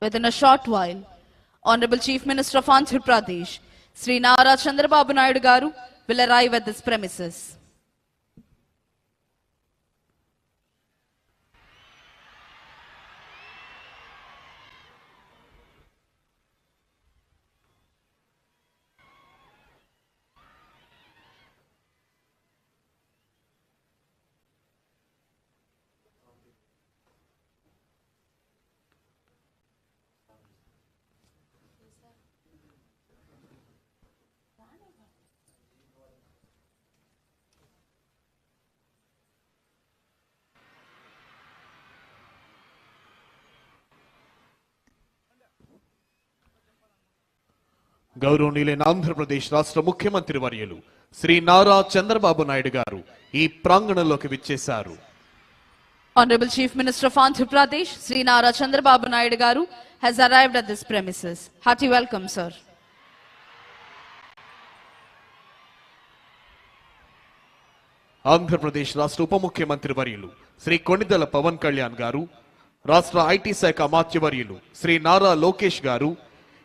Within a short while, Honorable Chief Minister of Andhra Pradesh, Sri Nara Chandrababu Naidu Garu, will arrive at this premises. గౌరవనీయులైన ఆంధ్రప్రదేశ్ రాష్ట్ర ముఖ్యమంత్రి వర్యులు శ్రీ నారా చంద్రబాబు నాయుడు గారు ఈ ప్రాంగణంలోకి విచ్చేశారు. Honorable Chief Minister of Andhra Pradesh, Sri Nara Chandrababu Naidu Garu, has arrived at this premises. Hearty welcome, sir. Andhra Pradesh రాష్ట్ర ఉప ముఖ్యమంత్రి వర్యులు శ్రీ కొణిదెల పవన్ కళ్యాణ్ గారు, రాష్ట్ర ఐటీ శాఖ అమాత్యవర్యులు శ్రీ నారా లోకేష్ గారు,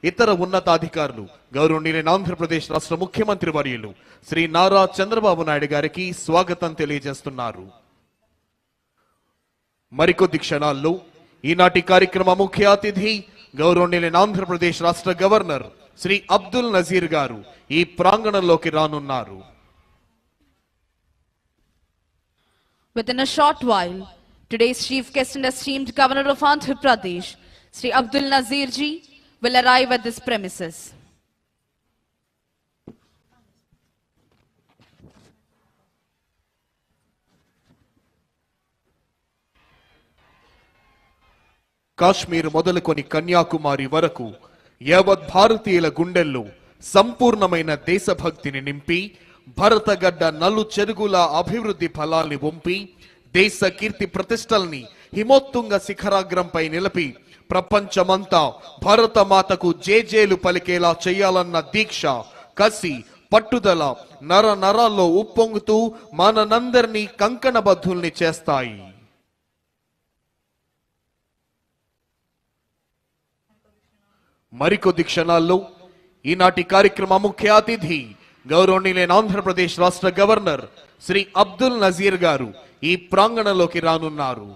ఇతర ఉన్నతాధికారులు గౌరవనీయులైన ఆంధ్రప్రదేశ్ రాష్ట్ర ముఖ్యమంత్రి వర్యులు శ్రీ నారా చంద్రబాబు నాయుడు గారికి స్వాగతం తెలియజేస్తున్నారు. మరికొద్ది క్షణాల్లో ఈనాటి కార్యక్రమ ముఖ్య అతిథి గౌరవనీయులైన ఆంధ్రప్రదేశ్ రాష్ట్ర గవర్నర్ శ్రీ అబ్దుల్ నజీర్ గారు ఈ ప్రాంగణంలోకి రానున్నారు. Within a short while, today's chief guest and esteemed Governor of Andhra Pradesh, Sri Abdul Nazir ji, will arrive at this premises. Kashmir మొదలుకొని కన్యాకుమారి వరకు యావత్ భారతీయుల గుండెల్లో సంపూర్ణమైన దేశభక్తిని నింపి భరతగడ్డ నలు చెరుగుల అభివృద్ధి ఫలాల్ని వంపి దేశ కీర్తి ప్రతిష్టల్ని హిమోత్తుంగ శిఖరాగ్రంపై నిలిపి ప్రపంచమంతా భారతమాతకు జేజేలు పలికేలా చేయాలన్న దీక్ష, కసి, పట్టుదల నర నరాల్లో ఉప్పొంగుతూ మనందరినీ కంకణబద్ధుల్ని చేస్తాయి. మరికొద్ది క్షణాల్లో ఈనాటి కార్యక్రమ ముఖ్య అతిథి గౌరవనీయులైన ఆంధ్రప్రదేశ్ రాష్ట్ర గవర్నర్ శ్రీ అబ్దుల్ నజీర్ గారు ఈ ప్రాంగణంలోకి రానున్నారు.